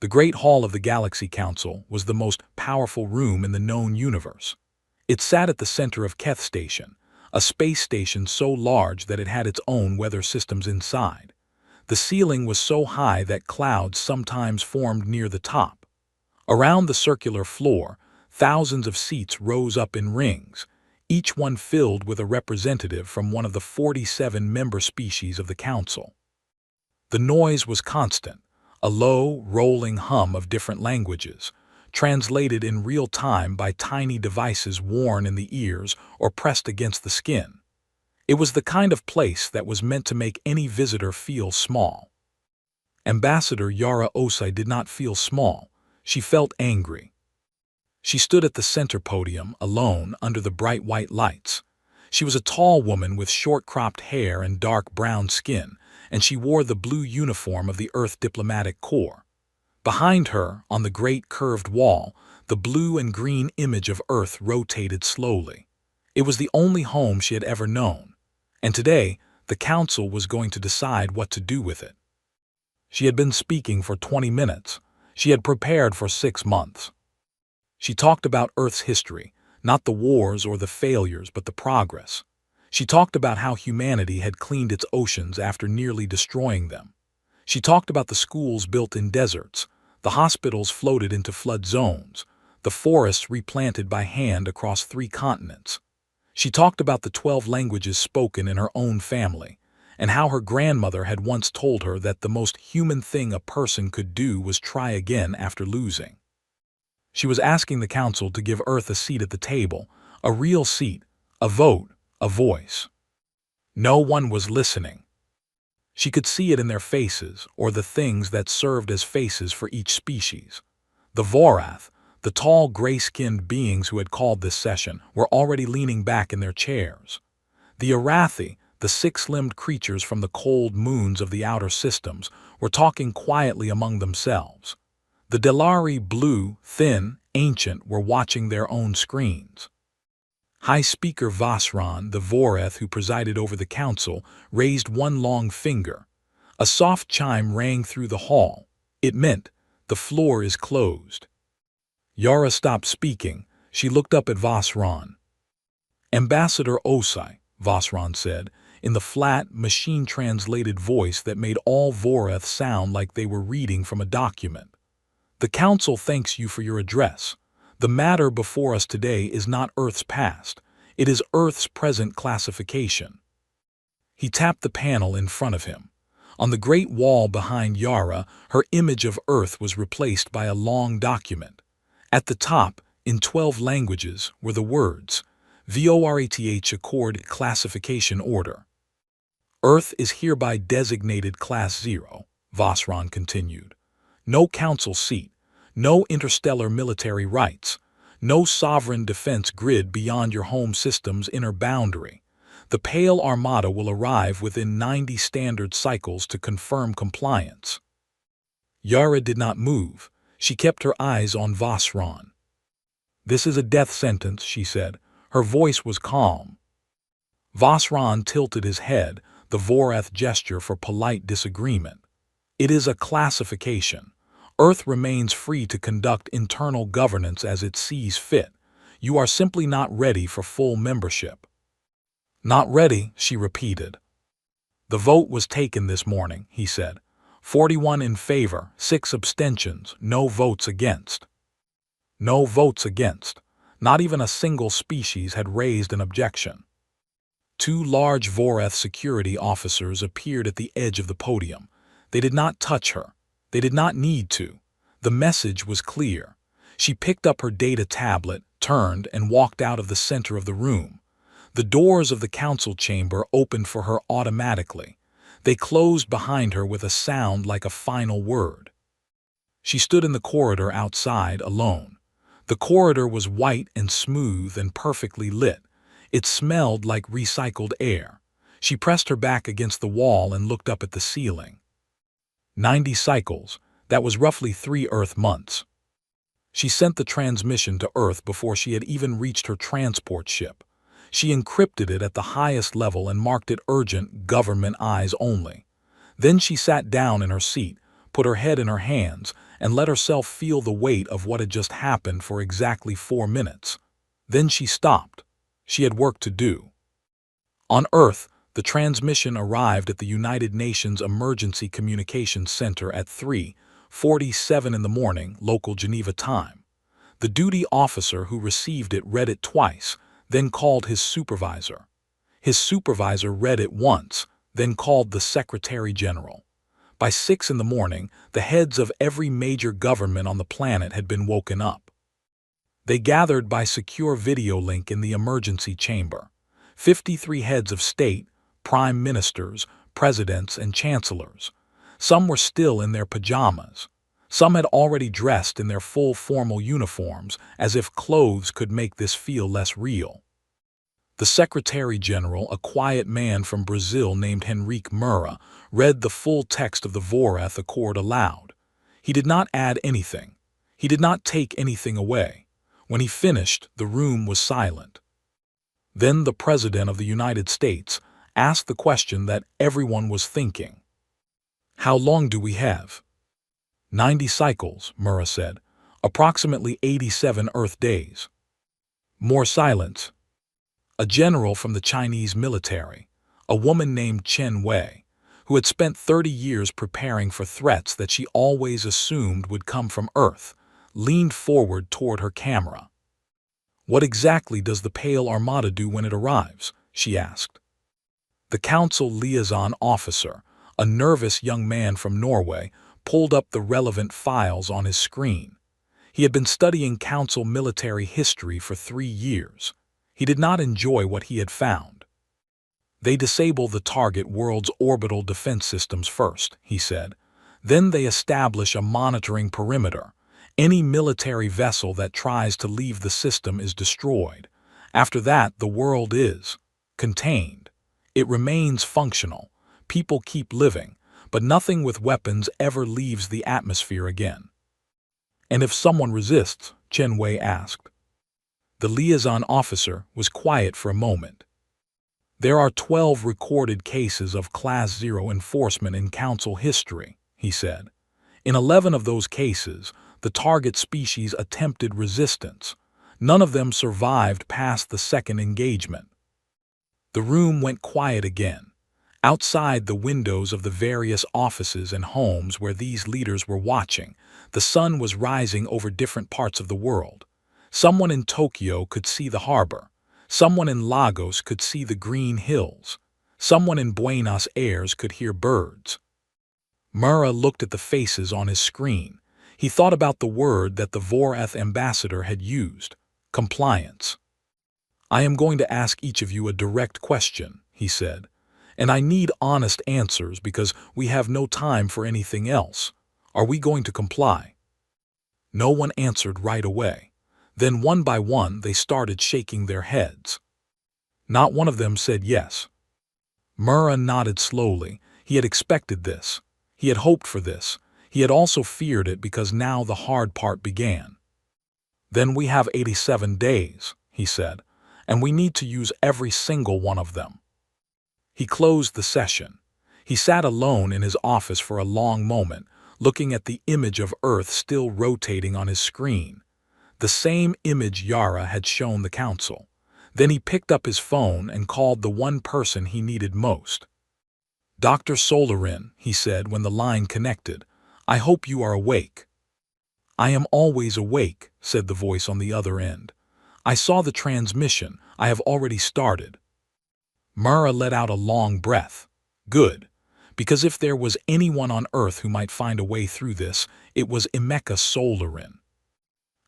The Great Hall of the Galaxy Council was the most powerful room in the known universe. It sat at the center of Keth Station, a space station so large that it had its own weather systems inside. The ceiling was so high that clouds sometimes formed near the top. Around the circular floor, thousands of seats rose up in rings, each one filled with a representative from one of the 47 member species of the Council. The noise was constant, a low, rolling hum of different languages, translated in real time by tiny devices worn in the ears or pressed against the skin. It was the kind of place that was meant to make any visitor feel small. Ambassador Yara Osai did not feel small. She felt angry. She stood at the center podium, alone, under the bright white lights. She was a tall woman with short-cropped hair and dark brown skin, and she wore the blue uniform of the Earth Diplomatic Corps. Behind her, on the great curved wall, the blue and green image of Earth rotated slowly. It was the only home she had ever known, and today, the Council was going to decide what to do with it. She had been speaking for 20 minutes. She had prepared for 6 months. She talked about Earth's history, not the wars or the failures, but the progress. She talked about how humanity had cleaned its oceans after nearly destroying them. She talked about the schools built in deserts, the hospitals floated into flood zones, the forests replanted by hand across 3 continents. She talked about the 12 languages spoken in her own family, and how her grandmother had once told her that the most human thing a person could do was try again after losing. She was asking the Council to give Earth a seat at the table, a real seat, a vote, a voice. No one was listening. She could see it in their faces, or the things that served as faces for each species. The Vorath, the tall gray-skinned beings who had called this session, were already leaning back in their chairs. The Arathi, the 6-limbed creatures from the cold moons of the outer systems, were talking quietly among themselves. The Delari, blue, thin, ancient, were watching their own screens. High Speaker Vasran, the Voreth who presided over the Council, raised one long finger. A soft chime rang through the hall. It meant, "The floor is closed." Yara stopped speaking. She looked up at Vasran. "Ambassador Osai," Vasran said, in the flat, machine-translated voice that made all Voreth sound like they were reading from a document. "The Council thanks you for your address. The matter before us today is not Earth's past. It is Earth's present classification." He tapped the panel in front of him. On the great wall behind Yara, her image of Earth was replaced by a long document. At the top, in 12 languages, were the words, "VORATH Accord Classification Order." "Earth is hereby designated Class 0, Vasran continued. "No council seat, no interstellar military rights, no sovereign defense grid beyond your home system's inner boundary. The Pale Armada will arrive within 90 standard cycles to confirm compliance." Yara did not move. She kept her eyes on Vasran. "This is a death sentence," she said. Her voice was calm. Vasran tilted his head, the Vorath gesture for polite disagreement. "It is a classification. Earth remains free to conduct internal governance as it sees fit. You are simply not ready for full membership." "Not ready," she repeated. "The vote was taken this morning," he said. 41 in favor, 6 abstentions, no votes against." No votes against. Not even a single species had raised an objection. 2 large Voreth security officers appeared at the edge of the podium. They did not touch her. They did not need to. The message was clear. She picked up her data tablet, turned, and walked out of the center of the room. The doors of the council chamber opened for her automatically. They closed behind her with a sound like a final word. She stood in the corridor outside, alone. The corridor was white and smooth and perfectly lit. It smelled like recycled air. She pressed her back against the wall and looked up at the ceiling. 90 cycles. That was roughly 3 Earth months. She sent the transmission to Earth before she had even reached her transport ship. She encrypted it at the highest level and marked it urgent, government eyes only. Then she sat down in her seat, put her head in her hands, and let herself feel the weight of what had just happened for exactly 4 minutes. Then she stopped. She had work to do. On Earth, the transmission arrived at the United Nations Emergency Communications Center at 3:47 in the morning, local Geneva time. The duty officer who received it read it twice, then called his supervisor. His supervisor read it once, then called the Secretary General. By 6 in the morning, the heads of every major government on the planet had been woken up. They gathered by secure video link in the emergency chamber. 53 heads of state, prime ministers, presidents, and chancellors. Some were still in their pajamas. Some had already dressed in their full formal uniforms, as if clothes could make this feel less real. The Secretary General, a quiet man from Brazil named Henrique Moura, read the full text of the Vorath Accord aloud. He did not add anything. He did not take anything away. When he finished, the room was silent. Then the President of the United States asked the question that everyone was thinking. "How long do we have?" 90 cycles, Moura said. "Approximately 87 Earth days." More silence. A general from the Chinese military, a woman named Chen Wei, who had spent 30 years preparing for threats that she always assumed would come from Earth, leaned forward toward her camera. "What exactly does the Pale Armada do when it arrives?" she asked. The council liaison officer, a nervous young man from Norway, pulled up the relevant files on his screen. He had been studying council military history for 3 years. He did not enjoy what he had found. "They disable the target world's orbital defense systems first," he said. "Then they establish a monitoring perimeter. Any military vessel that tries to leave the system is destroyed. After that, the world is contained. It remains functional. People keep living, but nothing with weapons ever leaves the atmosphere again." "And if someone resists?" Chen Wei asked. The liaison officer was quiet for a moment. "There are 12 recorded cases of Class 0 enforcement in Council history," he said. "In 11 of those cases, the target species attempted resistance. None of them survived past the second engagement." The room went quiet again. Outside the windows of the various offices and homes where these leaders were watching, the sun was rising over different parts of the world. Someone in Tokyo could see the harbor. Someone in Lagos could see the green hills. Someone in Buenos Aires could hear birds. Moura looked at the faces on his screen. He thought about the word that the Vorath ambassador had used: compliance. "I am going to ask each of you a direct question," he said. "And I need honest answers because we have no time for anything else. Are we going to comply?" No one answered right away. Then one by one they started shaking their heads. Not one of them said yes. Moura nodded slowly. He had expected this. He had hoped for this. He had also feared it because now the hard part began. "Then we have 87 days," he said, "and we need to use every single one of them." He closed the session. He sat alone in his office for a long moment, looking at the image of Earth still rotating on his screen. The same image Yara had shown the council. Then he picked up his phone and called the one person he needed most. "Dr. Solarin," he said when the line connected, "I hope you are awake." "I am always awake," said the voice on the other end. "I saw the transmission. I have already started." Moura let out a long breath. Good. Because if there was anyone on Earth who might find a way through this, it was Emeka Solarin.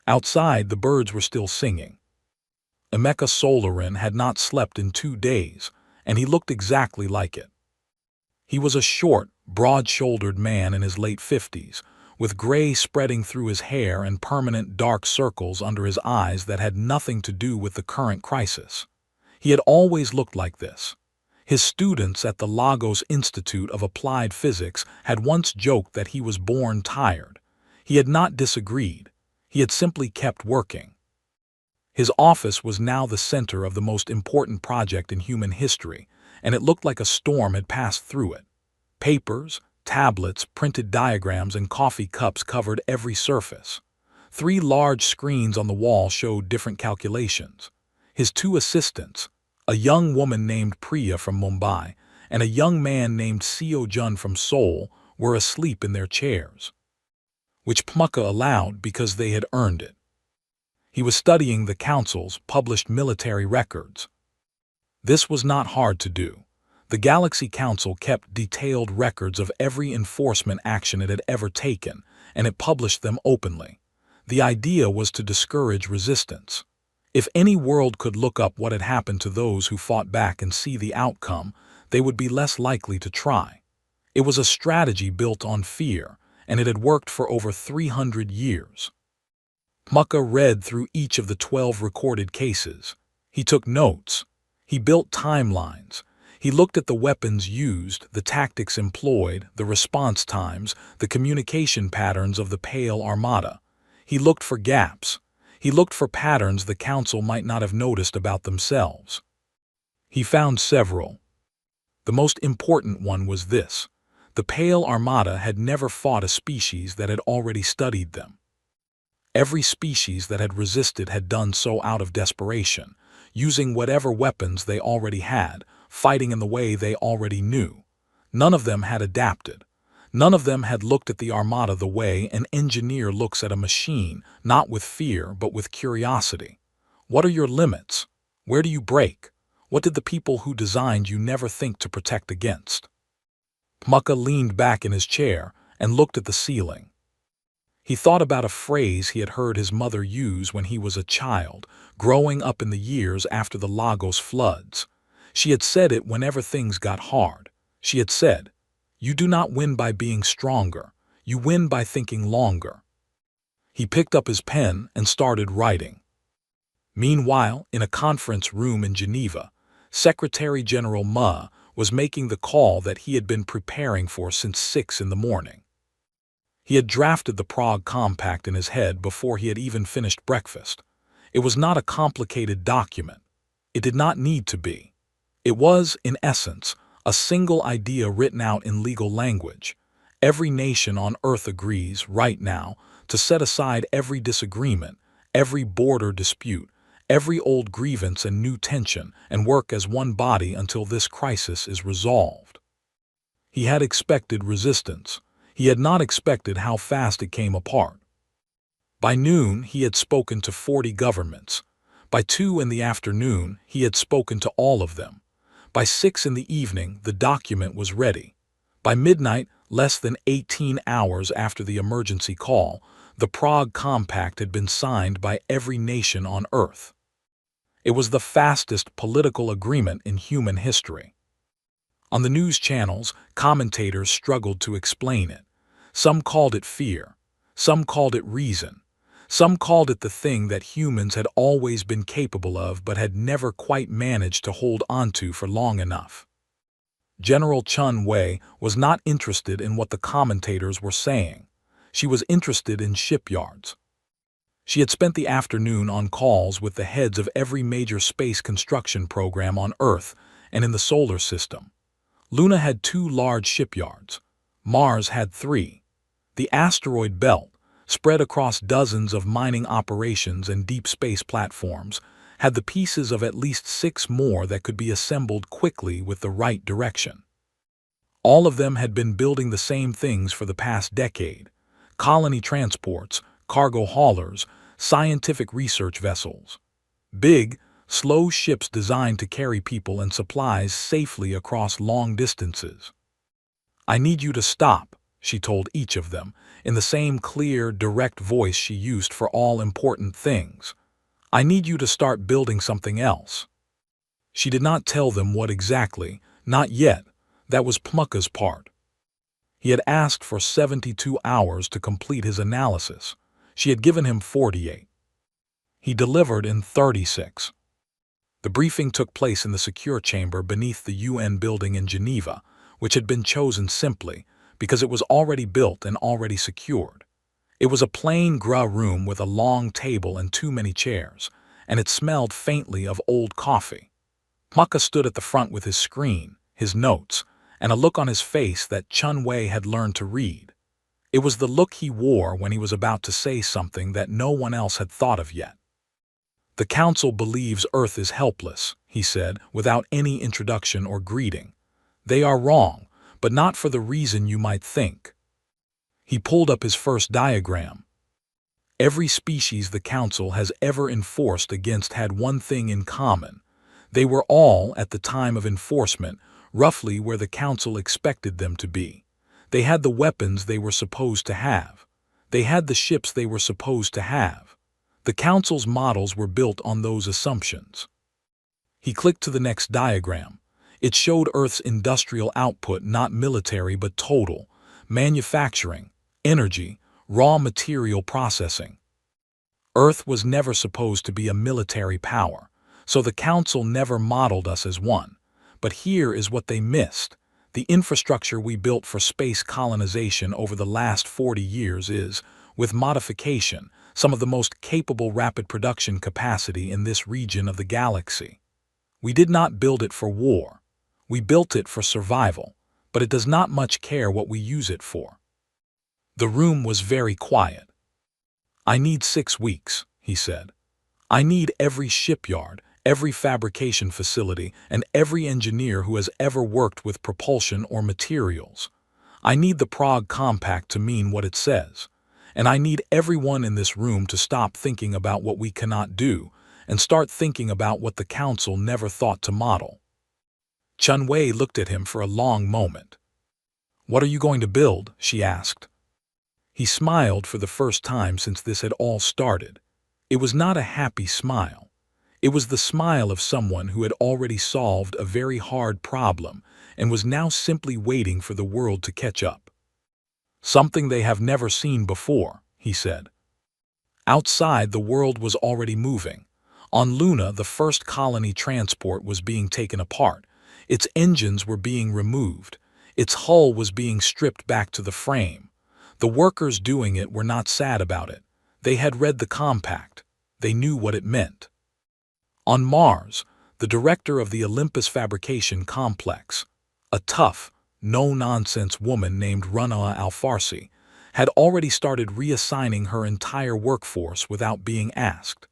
Outside, the birds were still singing. Emeka Solarin had not slept in 2 days, and he looked exactly like it. He was a short, broad-shouldered man in his late 50s, with gray spreading through his hair and permanent dark circles under his eyes that had nothing to do with the current crisis. He had always looked like this. His students at the Lagos Institute of Applied Physics had once joked that he was born tired. He had not disagreed. He had simply kept working. His office was now the center of the most important project in human history, and it looked like a storm had passed through it. Papers, tablets, printed diagrams, and coffee cups covered every surface. 3 large screens on the wall showed different calculations. His 2 assistants, a young woman named Priya from Mumbai and a young man named Seo Jun from Seoul, were asleep in their chairs, which Pmucka allowed because they had earned it. He was studying the council's published military records. This was not hard to do. The Galaxy Council kept detailed records of every enforcement action it had ever taken, and it published them openly. The idea was to discourage resistance. If any world could look up what had happened to those who fought back and see the outcome, they would be less likely to try. It was a strategy built on fear, and it had worked for over 300 years. Pmucka read through each of the 12 recorded cases. He took notes. He built timelines. He looked at the weapons used, the tactics employed, the response times, the communication patterns of the Pale Armada. He looked for gaps. He looked for patterns the Council might not have noticed about themselves. He found several. The most important one was this: the Pale Armada had never fought a species that had already studied them. Every species that had resisted had done so out of desperation, using whatever weapons they already had, fighting in the way they already knew. None of them had adapted. None of them had looked at the Armada the way an engineer looks at a machine, not with fear but with curiosity. What are your limits? Where do you break? What did the people who designed you never think to protect against? Pmucka leaned back in his chair and looked at the ceiling. He thought about a phrase he had heard his mother use when he was a child, growing up in the years after the Lagos floods. She had said it whenever things got hard. She had said, "You do not win by being stronger. You win by thinking longer." He picked up his pen and started writing. Meanwhile, in a conference room in Geneva, Secretary General Ma was making the call that he had been preparing for since 6 in the morning. He had drafted the Prague Compact in his head before he had even finished breakfast. It was not a complicated document. It did not need to be. It was, in essence, a single idea written out in legal language. Every nation on Earth agrees, right now, to set aside every disagreement, every border dispute, every old grievance and new tension, and work as one body until this crisis is resolved. He had expected resistance. He had not expected how fast it came apart. By noon, he had spoken to 40 governments. By 2 in the afternoon, he had spoken to all of them. By 6 in the evening, the document was ready. By midnight, less than 18 hours after the emergency call, the Prague Compact had been signed by every nation on Earth. It was the fastest political agreement in human history. On the news channels, commentators struggled to explain it. Some called it fear. Some called it reason. Some called it the thing that humans had always been capable of but had never quite managed to hold onto for long enough. General Chun Wei was not interested in what the commentators were saying. She was interested in shipyards. She had spent the afternoon on calls with the heads of every major space construction program on Earth and in the solar system. Luna had 2 large shipyards. Mars had 3. The asteroid belt, spread across dozens of mining operations and deep space platforms, had the pieces of at least 6 more that could be assembled quickly with the right direction. All of them had been building the same things for the past decade: colony transports, cargo haulers, scientific research vessels. Big, slow ships designed to carry people and supplies safely across long distances. "I need you to stop," she told each of them, in the same clear, direct voice she used for all important things. "I need you to start building something else." She did not tell them what exactly, not yet. That was Pmucka's part. He had asked for 72 hours to complete his analysis. She had given him 48. He delivered in 36. The briefing took place in the secure chamber beneath the UN building in Geneva, which had been chosen simply because it was already built and already secured. It was a plain gray room with a long table and too many chairs, and it smelled faintly of old coffee. Pmucka stood at the front with his screen, his notes, and a look on his face that Chun Wei had learned to read. It was the look he wore when he was about to say something that no one else had thought of yet. "The Council believes Earth is helpless," he said, without any introduction or greeting. "They are wrong, but not for the reason you might think." He pulled up his first diagram. Every species the Council has ever enforced against had one thing in common. They were all, at the time of enforcement, roughly where the Council expected them to be. They had the weapons they were supposed to have. They had the ships they were supposed to have. The Council's models were built on those assumptions. He clicked to the next diagram. It showed Earth's industrial output, not military but total: manufacturing, energy, raw material processing. Earth was never supposed to be a military power, so the Council never modeled us as one. But here is what they missed. The infrastructure we built for space colonization over the last 40 years is, with modification, some of the most capable rapid production capacity in this region of the galaxy. We did not build it for war. We built it for survival, but it does not much care what we use it for. The room was very quiet. "I need 6 weeks," he said. "I need every shipyard, every fabrication facility, and every engineer who has ever worked with propulsion or materials. I need the Prague Compact to mean what it says. And I need everyone in this room to stop thinking about what we cannot do and start thinking about what the Council never thought to model." Chun Wei looked at him for a long moment. "What are you going to build?" she asked. He smiled for the first time since this had all started. It was not a happy smile. It was the smile of someone who had already solved a very hard problem and was now simply waiting for the world to catch up. "Something they have never seen before," he said. Outside, the world was already moving. On Luna, the first colony transport was being taken apart. Its engines were being removed. Its hull was being stripped back to the frame. The workers doing it were not sad about it. They had read the compact. They knew what it meant. On Mars, the director of the Olympus Fabrication Complex, a tough, no-nonsense woman named Rana Al-Farsi, had already started reassigning her entire workforce without being asked.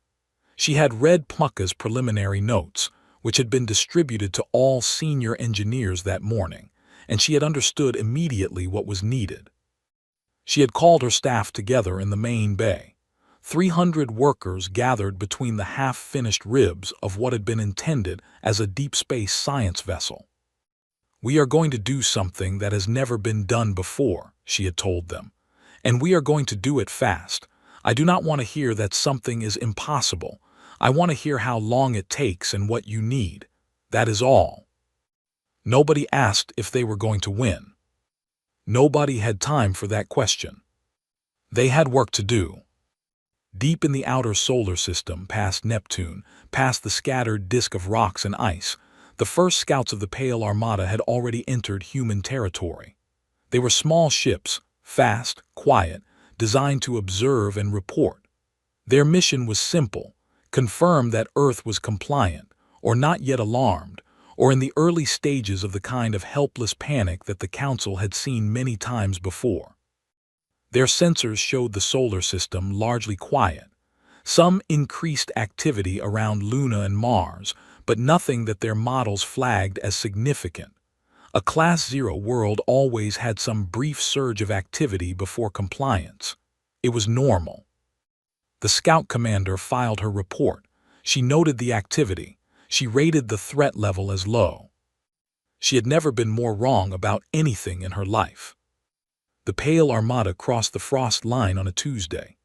She had read Pmucka's preliminary notes, which had been distributed to all senior engineers that morning, and she had understood immediately what was needed. She had called her staff together in the main bay. 300 workers gathered between the half-finished ribs of what had been intended as a deep space science vessel. "We are going to do something that has never been done before," she had told them. "And we are going to do it fast. I do not want to hear that something is impossible. I want to hear how long it takes and what you need. That is all." Nobody asked if they were going to win. Nobody had time for that question. They had work to do. Deep in the outer solar system, past Neptune, past the scattered disk of rocks and ice, the first scouts of the Pale Armada had already entered human territory. They were small ships, fast, quiet, designed to observe and report. Their mission was simple: confirm that Earth was compliant, or not yet alarmed, or in the early stages of the kind of helpless panic that the Council had seen many times before. Their sensors showed the solar system largely quiet. Some increased activity around Luna and Mars, but nothing that their models flagged as significant. A Class 0 world always had some brief surge of activity before compliance. It was normal. The scout commander filed her report. She noted the activity. She rated the threat level as low. She had never been more wrong about anything in her life. The Pale Armada crossed the frost line on a Tuesday.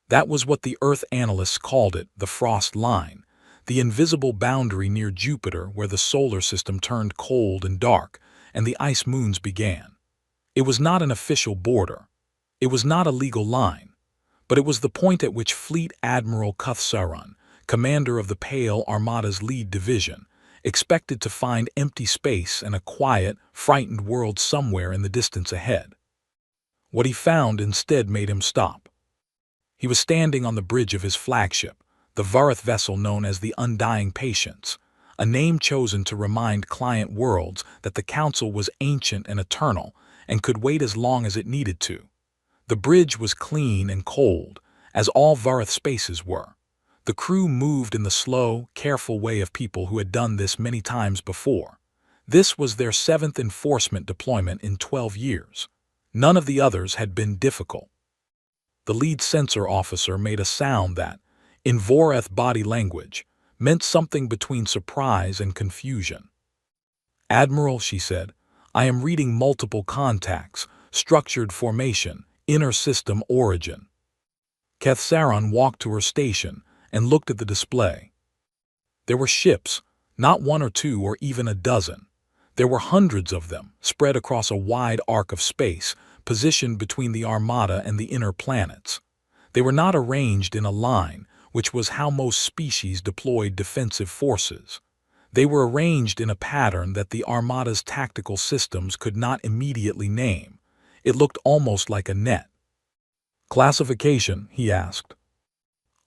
That was what the Earth analysts called it, the frost line, the invisible boundary near Jupiter where the solar system turned cold and dark and the ice moons began. It was not an official border. It was not a legal line, but it was the point at which Fleet Admiral Kuthsaran, commander of the Pale Armada's lead division, expected to find empty space and a quiet, frightened world somewhere in the distance ahead. What he found instead made him stop. He was standing on the bridge of his flagship, the Varith vessel known as the Undying Patience, a name chosen to remind client worlds that the Council was ancient and eternal and could wait as long as it needed to. The bridge was clean and cold, as all Vareth spaces were. The crew moved in the slow, careful way of people who had done this many times before. This was their 7th enforcement deployment in 12 years. None of the others had been difficult. The lead sensor officer made a sound that, in Voreth body language, meant something between surprise and confusion. "Admiral," she said, "I am reading multiple contacts, structured formation, inner system origin." Kethsaron walked to her station and looked at the display. There were ships, not one or two or even a dozen. There were hundreds of them, spread across a wide arc of space, positioned between the Armada and the inner planets. They were not arranged in a line, which was how most species deployed defensive forces. They were arranged in a pattern that the Armada's tactical systems could not immediately name. It looked almost like a net. "Classification?" he asked.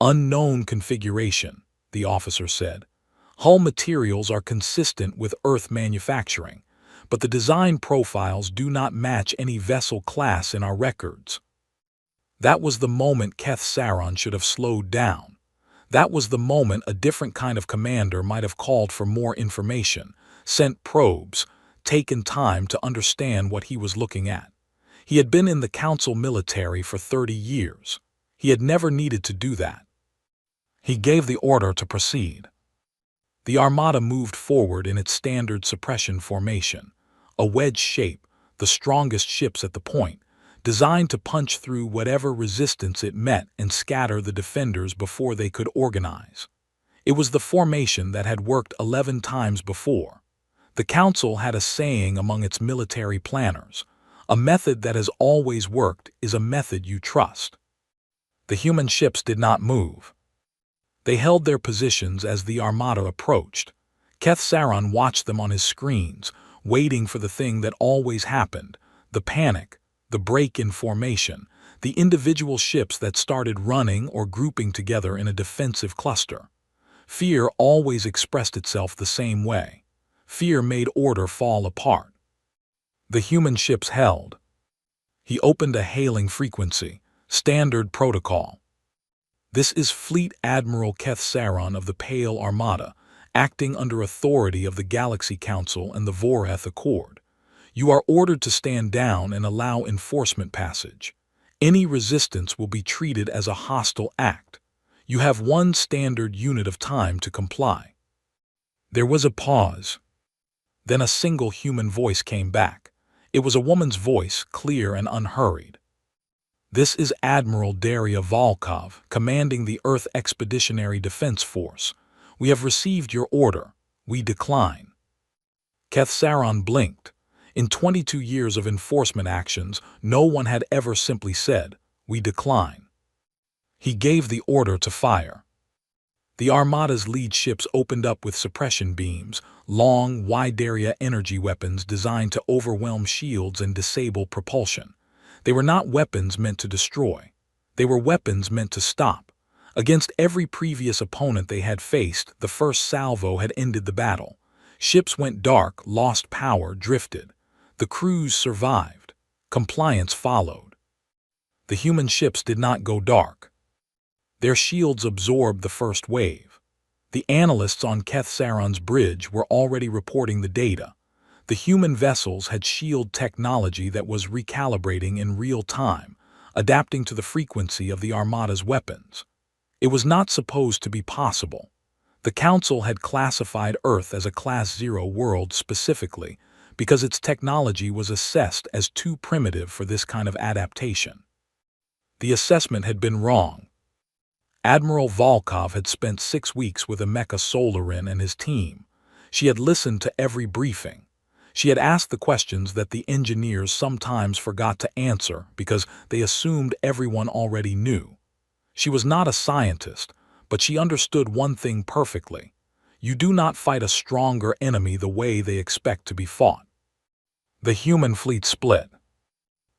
"Unknown configuration," the officer said. "Hull materials are consistent with Earth manufacturing, but the design profiles do not match any vessel class in our records." That was the moment Kethsaron should have slowed down. That was the moment a different kind of commander might have called for more information, sent probes, taken time to understand what he was looking at. He had been in the Council military for 30 years. He had never needed to do that. He gave the order to proceed. The Armada moved forward in its standard suppression formation, a wedge shape, the strongest ships at the point, designed to punch through whatever resistance it met and scatter the defenders before they could organize. It was the formation that had worked 11 times before. The Council had a saying among its military planners: "A method that has always worked is a method you trust." The human ships did not move. They held their positions as the Armada approached. Kethsaron watched them on his screens, waiting for the thing that always happened: the panic, the break in formation, the individual ships that started running or grouping together in a defensive cluster. Fear always expressed itself the same way. Fear made order fall apart. The human ships held. He opened a hailing frequency, standard protocol. "This is Fleet Admiral Kethsaron of the Pale Armada, acting under authority of the Galaxy Council and the Voreth Accord. You are ordered to stand down and allow enforcement passage. Any resistance will be treated as a hostile act. You have one standard unit of time to comply." There was a pause. Then a single human voice came back. It was a woman's voice, clear and unhurried. "This is Admiral Daria Volkov, commanding the Earth Expeditionary Defense Force. We have received your order. We decline." Kethsaron blinked. In 22 years of enforcement actions, no one had ever simply said, "We decline." He gave the order to fire. The Armada's lead ships opened up with suppression beams, long, wide-area energy weapons designed to overwhelm shields and disable propulsion. They were not weapons meant to destroy. They were weapons meant to stop. Against every previous opponent they had faced, the first salvo had ended the battle. Ships went dark, lost power, drifted. The crews survived. Compliance followed. The human ships did not go dark. Their shields absorbed the first wave. The analysts on Kethsaron's bridge were already reporting the data. The human vessels had shield technology that was recalibrating in real time, adapting to the frequency of the Armada's weapons. It was not supposed to be possible. The Council had classified Earth as a Class 0 world specifically because its technology was assessed as too primitive for this kind of adaptation. The assessment had been wrong. Admiral Volkov had spent 6 weeks with Emeka Solarin and his team. She had listened to every briefing. She had asked the questions that the engineers sometimes forgot to answer because they assumed everyone already knew. She was not a scientist, but she understood one thing perfectly. You do not fight a stronger enemy the way they expect to be fought. The human fleet split.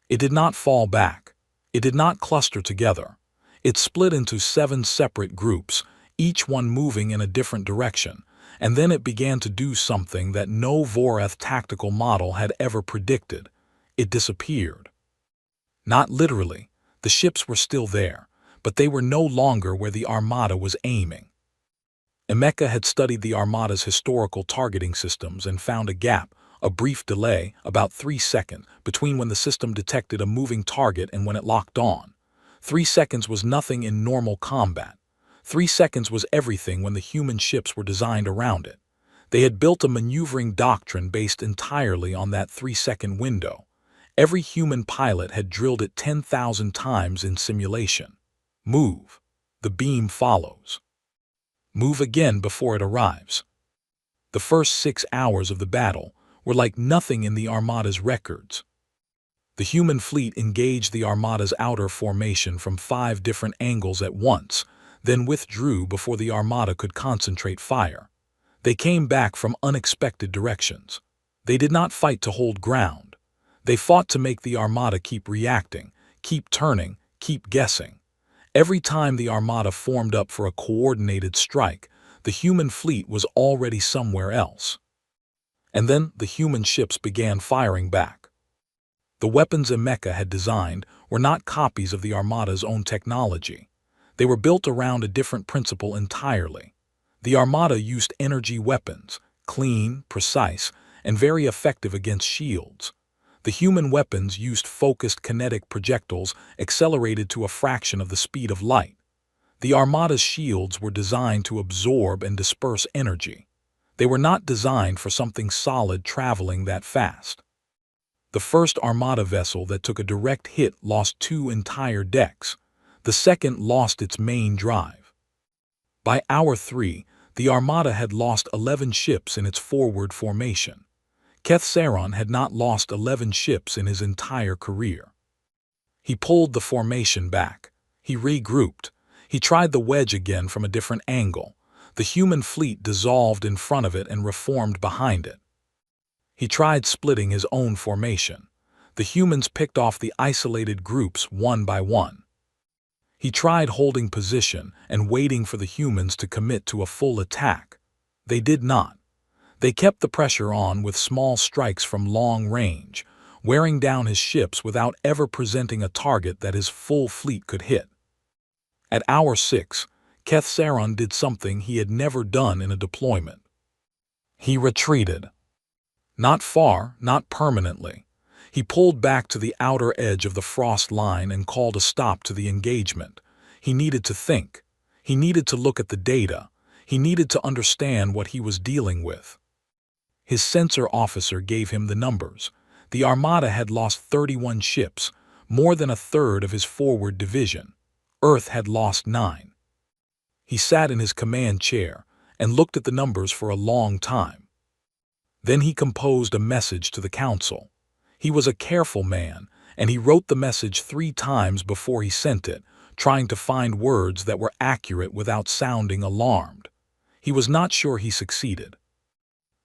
It did not fall back. It did not cluster together. It split into 7 separate groups, each one moving in a different direction, and then it began to do something that no Vorath tactical model had ever predicted. It disappeared. Not literally. The ships were still there, but they were no longer where the Armada was aiming. Emeka had studied the Armada's historical targeting systems and found a gap, a brief delay, about 3 seconds, between when the system detected a moving target and when it locked on. 3 seconds was nothing in normal combat. 3 seconds was everything when the human ships were designed around it. They had built a maneuvering doctrine based entirely on that 3-second window. Every human pilot had drilled it 10,000 times in simulation. Move. The beam follows. Move again before it arrives. The first 6 hours of the battle were like nothing in the Armada's records. The human fleet engaged the Armada's outer formation from 5 different angles at once, then withdrew before the Armada could concentrate fire. They came back from unexpected directions. They did not fight to hold ground. They fought to make the Armada keep reacting, keep turning, keep guessing. Every time the Armada formed up for a coordinated strike, the human fleet was already somewhere else. And then the human ships began firing back. The weapons Emeka had designed were not copies of the Armada's own technology. They were built around a different principle entirely. The Armada used energy weapons, clean, precise, and very effective against shields. The human weapons used focused kinetic projectiles accelerated to a fraction of the speed of light. The Armada's shields were designed to absorb and disperse energy. They were not designed for something solid traveling that fast. The first Armada vessel that took a direct hit lost 2 entire decks. The second lost its main drive. By hour 3, the Armada had lost 11 ships in its forward formation. Kethsaron had not lost 11 ships in his entire career. He pulled the formation back. He regrouped. He tried the wedge again from a different angle. The human fleet dissolved in front of it and reformed behind it. He tried splitting his own formation. The humans picked off the isolated groups one by one. He tried holding position and waiting for the humans to commit to a full attack. They did not. They kept the pressure on with small strikes from long range, wearing down his ships without ever presenting a target that his full fleet could hit. At hour 6, Kethsaron did something he had never done in a deployment. He retreated. Not far, not permanently. He pulled back to the outer edge of the frost line and called a stop to the engagement. He needed to think. He needed to look at the data. He needed to understand what he was dealing with. His sensor officer gave him the numbers. The Armada had lost 31 ships, more than a third of his forward division. Earth had lost 9. He sat in his command chair and looked at the numbers for a long time. Then he composed a message to the council. He was a careful man, and he wrote the message 3 times before he sent it, trying to find words that were accurate without sounding alarmed. He was not sure he succeeded.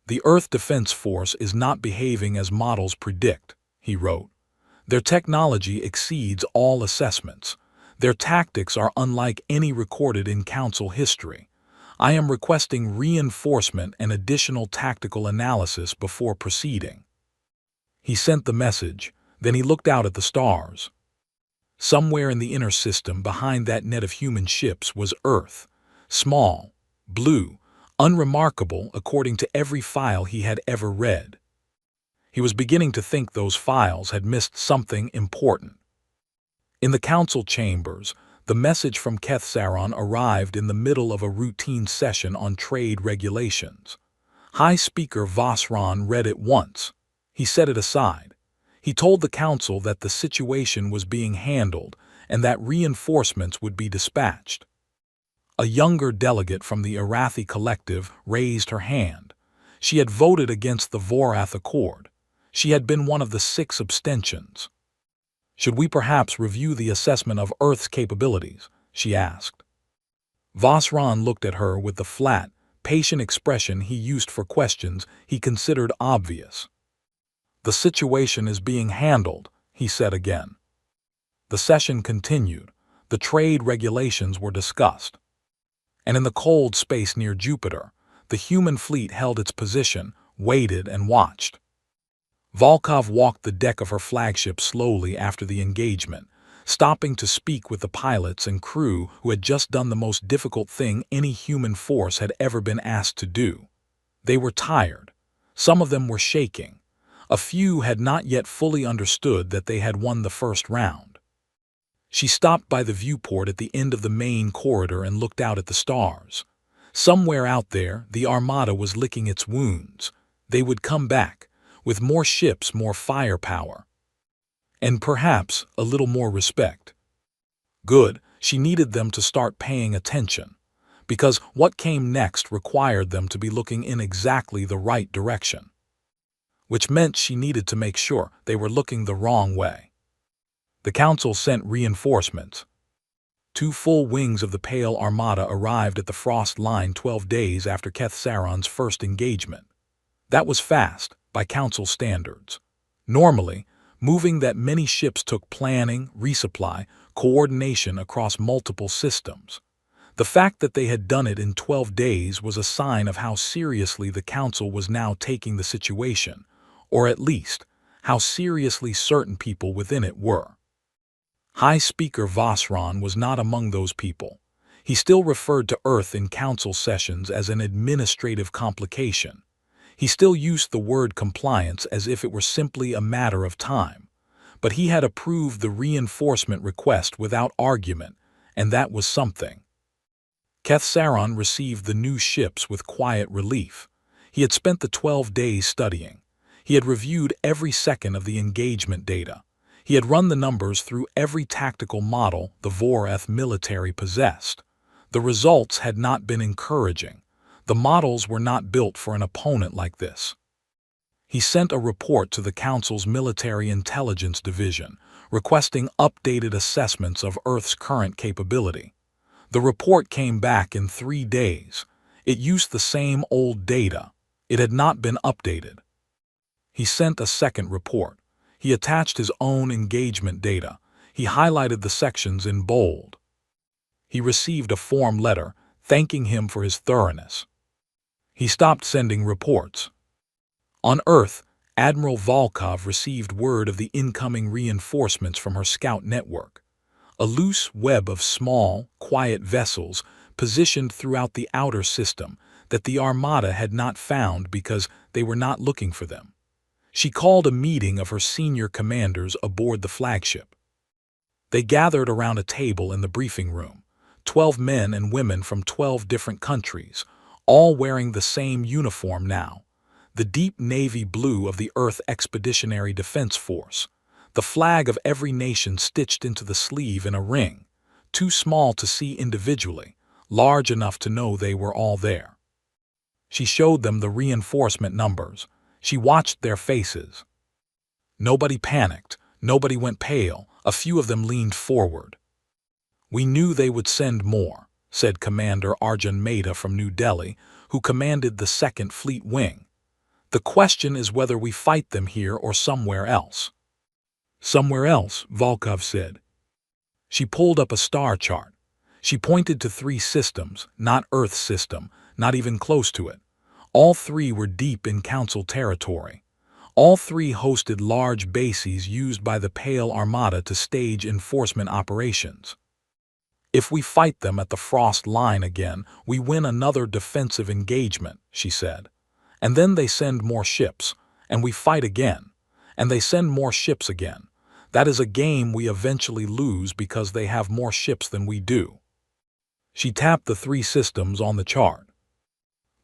"The Earth Defense Force is not behaving as models predict," he wrote. "Their technology exceeds all assessments. Their tactics are unlike any recorded in Council history. I am requesting reinforcement and additional tactical analysis before proceeding." He sent the message, then he looked out at the stars. Somewhere in the inner system behind that net of human ships was Earth, small, blue, unremarkable according to every file he had ever read. He was beginning to think those files had missed something important. In the council chambers, the message from Kethsaron arrived in the middle of a routine session on trade regulations. High Speaker Vosron read it once. He set it aside. He told the council that the situation was being handled and that reinforcements would be dispatched. A younger delegate from the Arathi Collective raised her hand. She had voted against the Vorath Accord. She had been one of the 6 abstentions. "Should we perhaps review the assessment of Earth's capabilities?" she asked. Vosron looked at her with the flat, patient expression he used for questions he considered obvious. "The situation is being handled," he said again. The session continued. The trade regulations were discussed. And in the cold space near Jupiter, The human fleet held its position, waited, and watched. Volkov walked the deck of her flagship slowly after the engagement, stopping to speak with the pilots and crew who had just done the most difficult thing any human force had ever been asked to do. They were tired. Some of them were shaking. A few had not yet fully understood that they had won the first round. She stopped by the viewport at the end of the main corridor and looked out at the stars. Somewhere out there, the Armada was licking its wounds. They would come back, with more ships, more firepower, and perhaps a little more respect. Good, she needed them to start paying attention, because what came next required them to be looking in exactly the right direction, which meant she needed to make sure they were looking the wrong way. The Council sent reinforcements. 2 full wings of the Pale Armada arrived at the Frost Line 12 days after Keth Saron's first engagement. That was fast, by Council standards. Normally, moving that many ships took planning, resupply, coordination across multiple systems. The fact that they had done it in 12 days was a sign of how seriously the Council was now taking the situation, or at least, how seriously certain people within it were. High Speaker Vosron was not among those people. He still referred to Earth in Council sessions as an administrative complication. He still used the word compliance as if it were simply a matter of time. But he had approved the reinforcement request without argument, and that was something. Keth Saron received the new ships with quiet relief. He had spent the 12 days studying. He had reviewed every second of the engagement data. He had run the numbers through every tactical model the Voreth military possessed. The results had not been encouraging. The models were not built for an opponent like this. He sent a report to the Council's Military Intelligence Division, requesting updated assessments of Earth's current capability. The report came back in 3 days. It used the same old data. It had not been updated. He sent a second report. He attached his own engagement data. He highlighted the sections in bold. He received a form letter thanking him for his thoroughness. He stopped sending reports. On Earth, Admiral Volkov received word of the incoming reinforcements from her scout network. A loose web of small, quiet vessels positioned throughout the outer system that the Armada had not found because they were not looking for them. She called a meeting of her senior commanders aboard the flagship. They gathered around a table in the briefing room, 12 men and women from 12 different countries, all wearing the same uniform now, the deep navy blue of the Earth Expeditionary Defense Force, the flag of every nation stitched into the sleeve in a ring, too small to see individually, large enough to know they were all there. She showed them the reinforcement numbers. She watched their faces. Nobody panicked, nobody went pale, a few of them leaned forward. "We knew they would send more," said Commander Arjun Mehta from New Delhi, who commanded the 2nd Fleet Wing. "The question is whether we fight them here or somewhere else." "Somewhere else," Volkov said. She pulled up a star chart. She pointed to 3 systems, not Earth's system, not even close to it. All 3 were deep in Council territory. All 3 hosted large bases used by the Pale Armada to stage enforcement operations. "If we fight them at the Frost Line again, we win another defensive engagement," she said. "And then they send more ships, and we fight again, and they send more ships again. That is a game we eventually lose because they have more ships than we do." She tapped the 3 systems on the chart.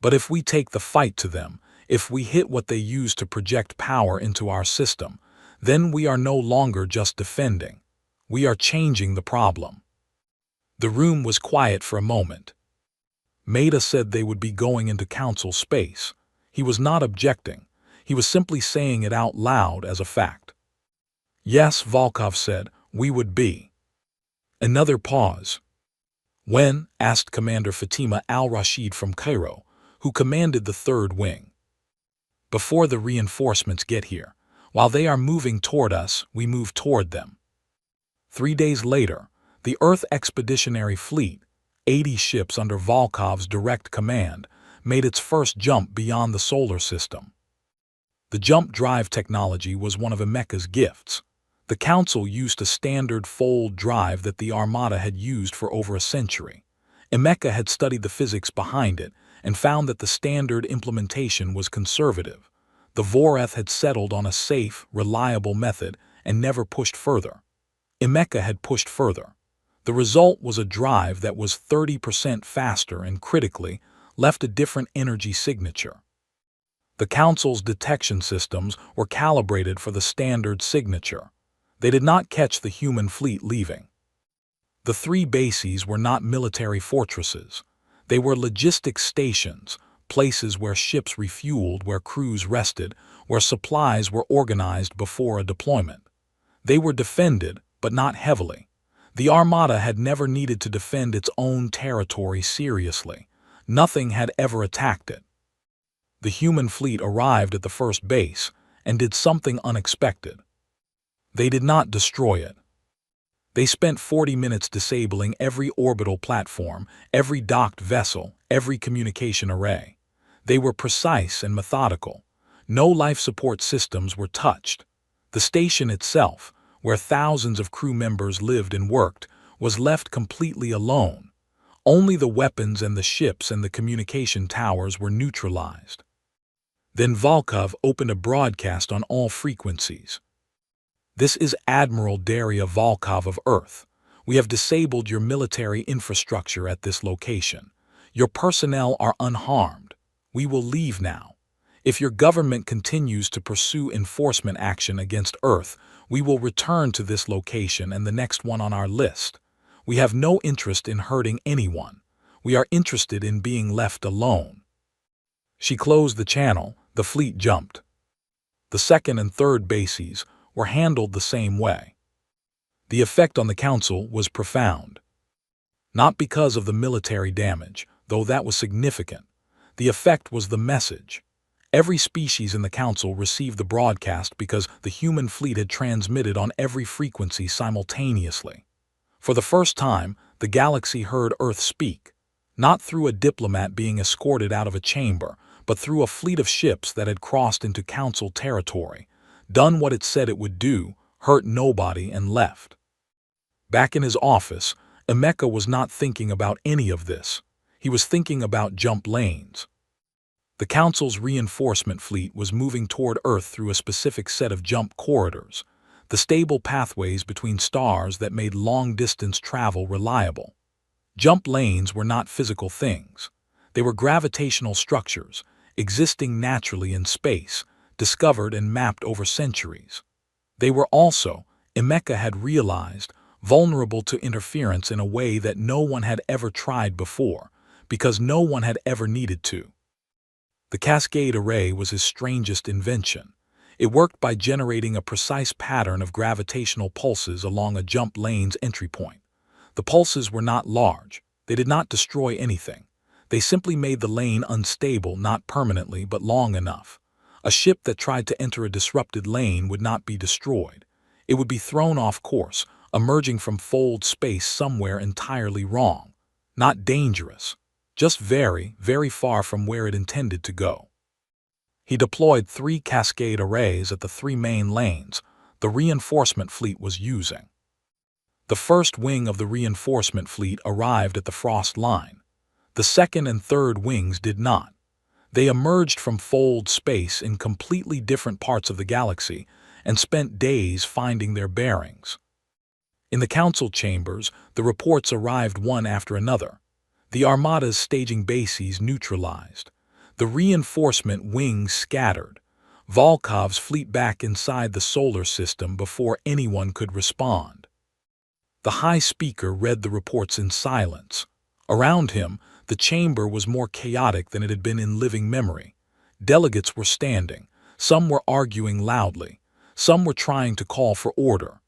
"But if we take the fight to them, if we hit what they use to project power into our system, then we are no longer just defending. We are changing the problem." The room was quiet for a moment. Mehta said they would be going into Council space. He was not objecting. He was simply saying it out loud as a fact. "Yes," Volkov said, "we would be." Another pause. "When?" asked Commander Fatima al-Rashid from Cairo, who commanded the 3rd Wing. "Before the reinforcements get here. While they are moving toward us, we move toward them." 3 days later, the Earth Expeditionary Fleet, 80 ships under Volkov's direct command, made its first jump beyond the solar system. The jump drive technology was one of Emeka's gifts. The Council used a standard fold drive that the Armada had used for over a century. Emeka had studied the physics behind it and found that the standard implementation was conservative. The Voreth had settled on a safe, reliable method and never pushed further. Emeka had pushed further. The result was a drive that was 30% faster and, critically, left a different energy signature. The Council's detection systems were calibrated for the standard signature. They did not catch the human fleet leaving. The three bases were not military fortresses. They were logistics stations, places where ships refueled, where crews rested, where supplies were organized before a deployment. They were defended, but not heavily. The Armada had never needed to defend its own territory seriously. Nothing had ever attacked it. The human fleet arrived at the first base and did something unexpected. They did not destroy it. They spent 40 minutes disabling every orbital platform, every docked vessel, every communication array. They were precise and methodical. No life support systems were touched. The station itself, where thousands of crew members lived and worked, was left completely alone. Only the weapons and the ships and the communication towers were neutralized. Then Volkov opened a broadcast on all frequencies. "This is Admiral Daria Volkov of Earth. We have disabled your military infrastructure at this location. Your personnel are unharmed. We will leave now. If your government continues to pursue enforcement action against Earth, we will return to this location and the next one on our list. We have no interest in hurting anyone. We are interested in being left alone." She closed the channel. The fleet jumped. The second and third bases were handled the same way. The effect on the Council was profound. Not because of the military damage, though that was significant. The effect was the message. Every species in the Council received the broadcast because the human fleet had transmitted on every frequency simultaneously. For the first time, the galaxy heard Earth speak, not through a diplomat being escorted out of a chamber, but through a fleet of ships that had crossed into Council territory, done what it said it would do, hurt nobody, and left. Back in his office, Emeka was not thinking about any of this. He was thinking about jump lanes. The Council's reinforcement fleet was moving toward Earth through a specific set of jump corridors, the stable pathways between stars that made long-distance travel reliable. Jump lanes were not physical things. They were gravitational structures, existing naturally in space, discovered and mapped over centuries. They were also, Emeka had realized, vulnerable to interference in a way that no one had ever tried before, because no one had ever needed to. The cascade array was his strangest invention. It worked by generating a precise pattern of gravitational pulses along a jump lane's entry point. The pulses were not large. They did not destroy anything. They simply made the lane unstable, not permanently, but long enough. A ship that tried to enter a disrupted lane would not be destroyed. It would be thrown off course, emerging from fold space somewhere entirely wrong. Not dangerous, just very, very far from where it intended to go. He deployed 3 cascade arrays at the 3 main lanes the reinforcement fleet was using. The first wing of the reinforcement fleet arrived at the frost line. The second and third wings did not. They emerged from fold space in completely different parts of the galaxy and spent days finding their bearings. In the Council chambers, the reports arrived one after another. The Armada's staging bases neutralized. The reinforcement wings scattered. Volkov's fleet back inside the solar system before anyone could respond. The high speaker read the reports in silence. Around him, the chamber was more chaotic than it had been in living memory. Delegates were standing. Some were arguing loudly. Some were trying to call for order.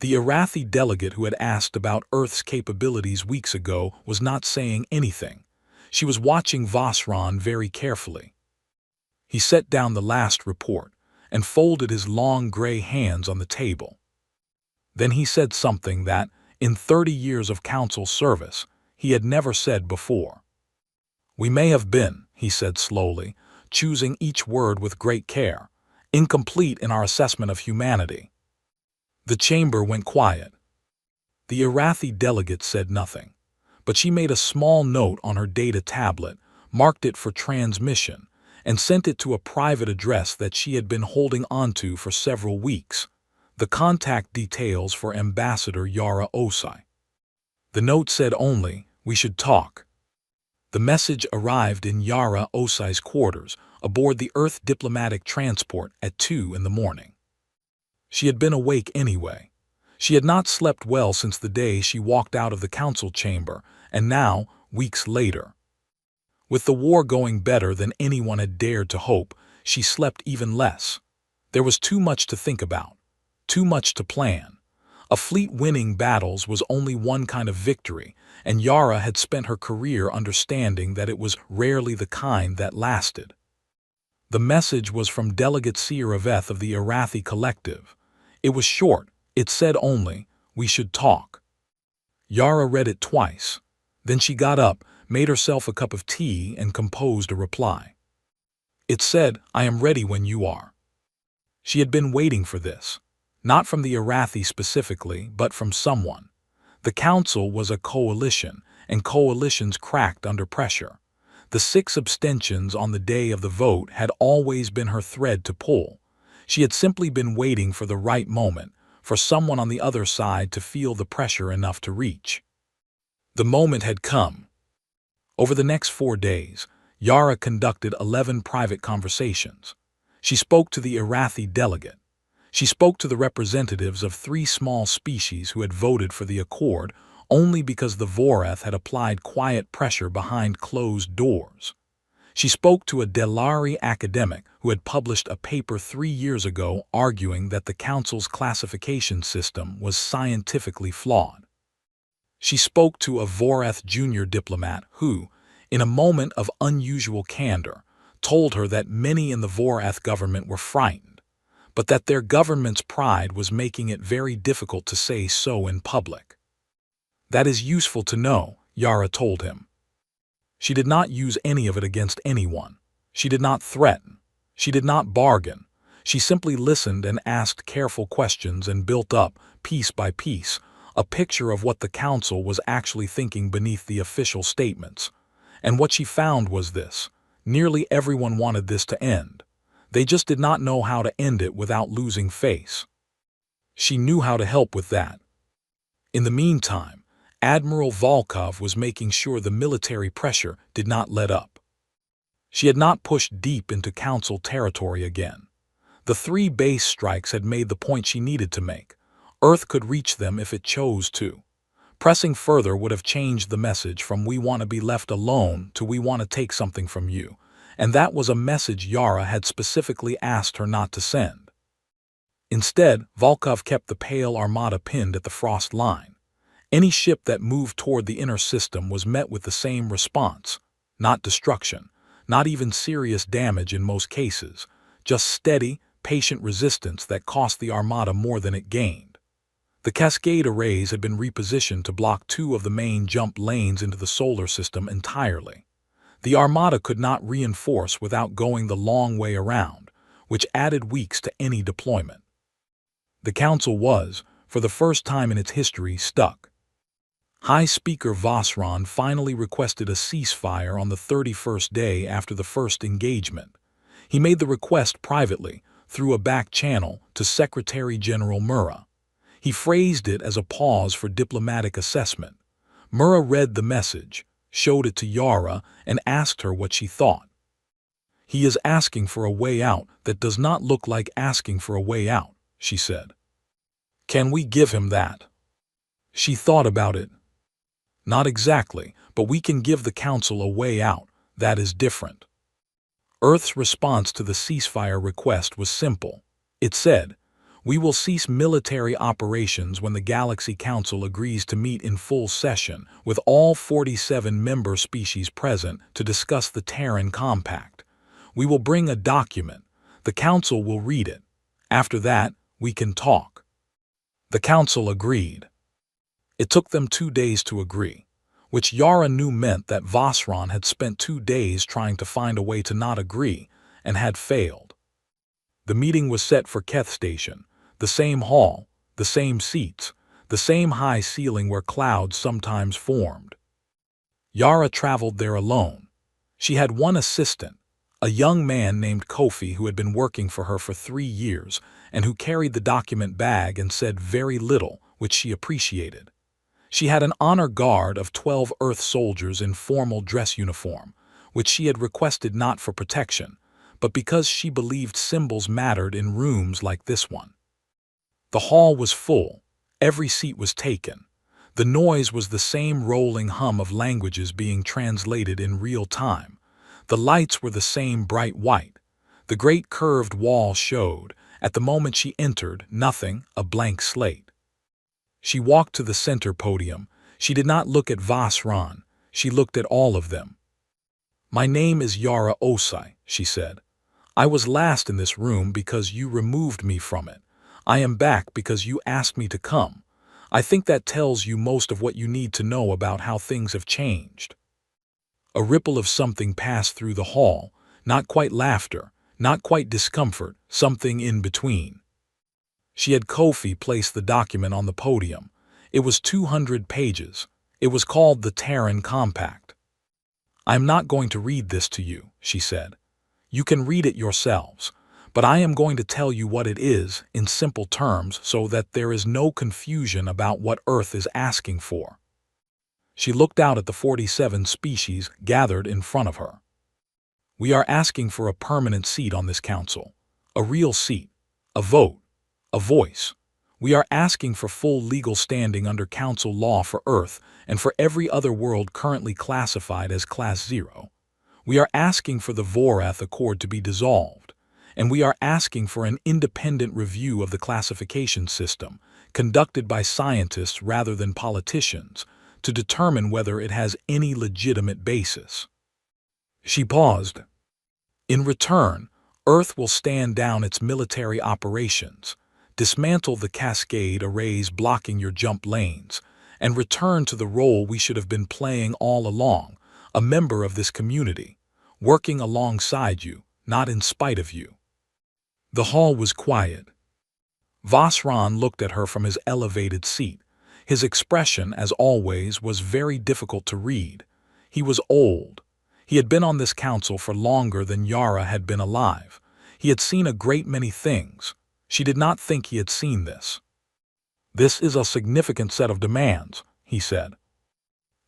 The Arathi delegate who had asked about Earth's capabilities weeks ago was not saying anything. She was watching Vosron very carefully. He set down the last report and folded his long gray hands on the table. Then he said something that, in 30 years of Council service, he had never said before. "We may have been," he said slowly, choosing each word with great care. Incomplete in our assessment of humanity. The chamber went quiet. The Arathi delegate said nothing, but she made a small note on her data tablet, marked it for transmission, and sent it to a private address that she had been holding onto for several weeks. The contact details for Ambassador Yara Osai. The note said only, "We should talk." The message arrived in Yara Osai's quarters aboard the Earth diplomatic transport at 2 in the morning. She had been awake anyway. She had not slept well since the day she walked out of the council chamber, and now, weeks later, with the war going better than anyone had dared to hope, she slept even less. There was too much to think about, too much to plan. A fleet winning battles was only one kind of victory, and Yara had spent her career understanding that it was rarely the kind that lasted. The message was from Delegate Sieraveth of the Arathi Collective. It was short. It said only, "We should talk." Yara read it twice. Then she got up, made herself a cup of tea, and composed a reply. It said, "I am ready when you are." She had been waiting for this. Not from the Arathi specifically, but from someone. The council was a coalition, and coalitions cracked under pressure. The 6 abstentions on the day of the vote had always been her thread to pull. She had simply been waiting for the right moment, for someone on the other side to feel the pressure enough to reach. The moment had come. Over the next 4 days, Yara conducted 11 private conversations. She spoke to the Arathi delegate. She spoke to the representatives of 3 small species who had voted for the accord only because the Voreth had applied quiet pressure behind closed doors. She spoke to a Delari academic who had published a paper 3 years ago arguing that the council's classification system was scientifically flawed. She spoke to a Voreth junior diplomat who, in a moment of unusual candor, told her that many in the Voreth government were frightened, but that their government's pride was making it very difficult to say so in public. "That is useful to know," Yara told him. She did not use any of it against anyone. She did not threaten. She did not bargain. She simply listened and asked careful questions and built up, piece by piece, a picture of what the council was actually thinking beneath the official statements. And what she found was this: nearly everyone wanted this to end. They just did not know how to end it without losing face. She knew how to help with that. In the meantime, Admiral Volkov was making sure the military pressure did not let up. She had not pushed deep into council territory again. The 3 base strikes had made the point she needed to make. Earth could reach them if it chose to. Pressing further would have changed the message from "we want to be left alone" to "we want to take something from you," and that was a message Yara had specifically asked her not to send. Instead, Volkov kept the Pale Armada pinned at the frost line. Any ship that moved toward the inner system was met with the same response: not destruction, not even serious damage in most cases, just steady, patient resistance that cost the Armada more than it gained. The Cascade arrays had been repositioned to block 2 of the main jump lanes into the solar system entirely. The Armada could not reinforce without going the long way around, which added weeks to any deployment. The Council was, for the first time in its history, stuck. High Speaker Vosron finally requested a ceasefire on the 31st day after the first engagement. He made the request privately, through a back channel, to Secretary General Murrah. He phrased it as a pause for diplomatic assessment. Murrah read the message, showed it to Yara, and asked her what she thought. "He is asking for a way out that does not look like asking for a way out," she said. "Can we give him that?" She thought about it. "Not exactly, but we can give the council a way out. That is different." Earth's response to the ceasefire request was simple. It said, "We will cease military operations when the Galaxy Council agrees to meet in full session with all 47 member species present to discuss the Terran Compact. We will bring a document. The Council will read it. After that, we can talk." The Council agreed. It took them 2 days to agree. which Yara knew meant that Vosron had spent 2 days trying to find a way to not agree, and had failed. The meeting was set for Keth Station, the same hall, the same seats, the same high ceiling where clouds sometimes formed. Yara traveled there alone. She had one assistant, a young man named Kofi who had been working for her for 3 years and who carried the document bag and said very little, which she appreciated. She had an honor guard of 12 Earth soldiers in formal dress uniform, which she had requested not for protection, but because she believed symbols mattered in rooms like this one. The hall was full. Every seat was taken. The noise was the same rolling hum of languages being translated in real time. The lights were the same bright white. The great curved wall showed, at the moment she entered, nothing, a blank slate. She walked to the center podium. She did not look at Vosron. She looked at all of them. "My name is Yara Osai," she said. "I was last in this room because you removed me from it. I am back because you asked me to come. I think that tells you most of what you need to know about how things have changed." A ripple of something passed through the hall, not quite laughter, not quite discomfort, something in between. She had Kofi place the document on the podium. It was 200 pages. It was called the Terran Compact. "I am not going to read this to you," she said. "You can read it yourselves, but I am going to tell you what it is in simple terms so that there is no confusion about what Earth is asking for." She looked out at the 47 species gathered in front of her. "We are asking for a permanent seat on this council, a real seat, a vote, a voice. We are asking for full legal standing under council law for Earth and for every other world currently classified as Class 0. We are asking for the Vorath Accord to be dissolved, and we are asking for an independent review of the classification system, conducted by scientists rather than politicians, to determine whether it has any legitimate basis." She paused. "In return, Earth will stand down its military operations, dismantle the cascade arrays blocking your jump lanes, and return to the role we should have been playing all along, a member of this community, working alongside you, not in spite of you." The hall was quiet. Vosron looked at her from his elevated seat. His expression, as always, was very difficult to read. He was old. He had been on this council for longer than Yara had been alive. He had seen a great many things. She did not think he had seen this. "This is a significant set of demands," he said.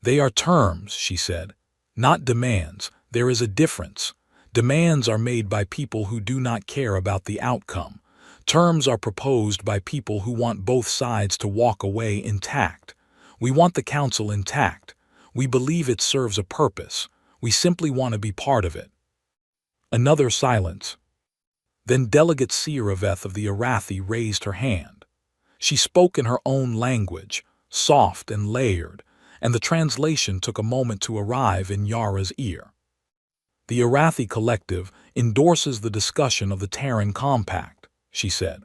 "They are terms," she said, "not demands. There is a difference. Demands are made by people who do not care about the outcome. Terms are proposed by people who want both sides to walk away intact. We want the council intact. We believe it serves a purpose. We simply want to be part of it." Another silence. Then Delegate Sierraveth of the Arathi raised her hand. She spoke in her own language, soft and layered, and the translation took a moment to arrive in Yara's ear. "The Arathi Collective endorses the discussion of the Terran Compact," she said.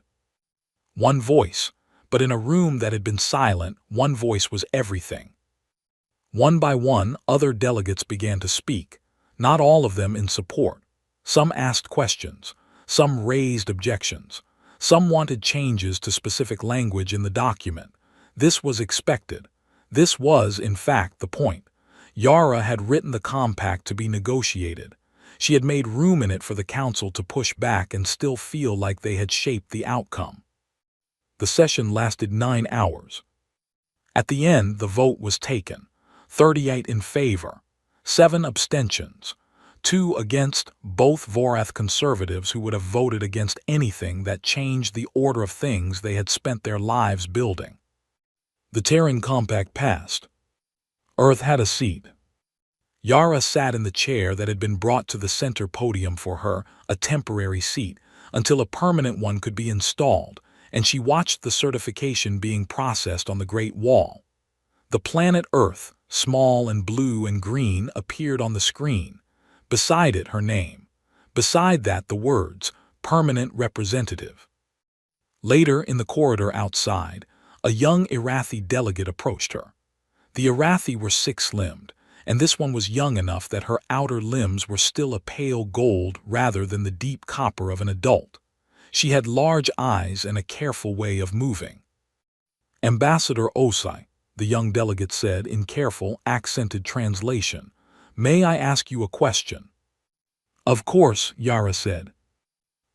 One voice, but in a room that had been silent, one voice was everything. One by one, other delegates began to speak, not all of them in support. Some asked questions, some raised objections, some wanted changes to specific language in the document. This was expected. This was, in fact, the point. Yara had written the compact to be negotiated. She had made room in it for the council to push back and still feel like they had shaped the outcome. The session lasted 9 hours. At the end, the vote was taken. 38 in favor, 7 abstentions, 2 against, both Vorath conservatives who would have voted against anything that changed the order of things they had spent their lives building. The Terran Compact passed. Earth had a seat. Yara sat in the chair that had been brought to the center podium for her, a temporary seat, until a permanent one could be installed, and she watched the certification being processed on the Great Wall. The planet Earth, small and blue and green, appeared on the screen. Beside it, her name. Beside that, the words, "Permanent Representative." Later, in the corridor outside, a young Arathi delegate approached her. The Arathi were six-limbed, and this one was young enough that her outer limbs were still a pale gold rather than the deep copper of an adult. She had large eyes and a careful way of moving. Ambassador Osai, the young delegate said in careful, accented translation, "May I ask you a question?" "Of course," Yara said.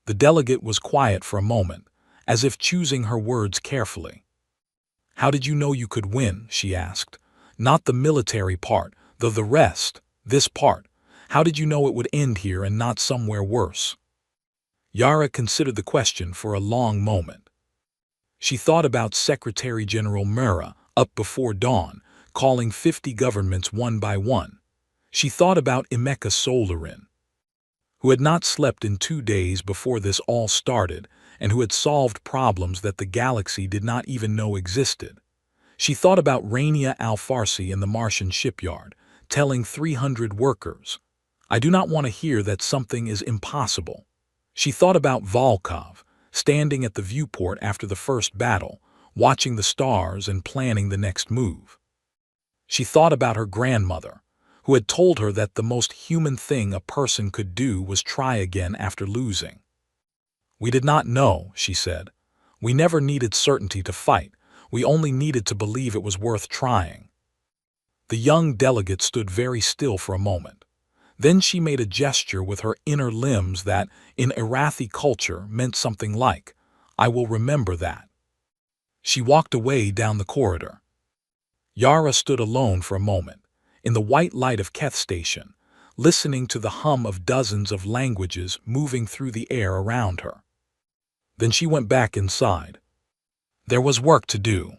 The delegate was quiet for a moment, as if choosing her words carefully. "How did you know you could win?" she asked. "Not the military part, though the rest, this part. How did you know it would end here and not somewhere worse?" Yara considered the question for a long moment. She thought about Secretary General Mura, up before dawn, calling 50 governments one by one. She thought about Emeka Solarin, who had not slept in 2 days before this all started and who had solved problems that the galaxy did not even know existed. She thought about Rania Al-Farsi in the Martian shipyard, telling 300 workers, "I do not want to hear that something is impossible." She thought about Volkov, standing at the viewport after the first battle, watching the stars and planning the next move. She thought about her grandmother, who had told her that the most human thing a person could do was try again after losing. "We did not know," she said. "We never needed certainty to fight. We only needed to believe it was worth trying." The young delegate stood very still for a moment. Then she made a gesture with her inner limbs that, in Arathi culture, meant something like, "I will remember that." She walked away down the corridor. Yara stood alone for a moment, in the white light of Keth Station, listening to the hum of dozens of languages moving through the air around her. Then she went back inside. There was work to do.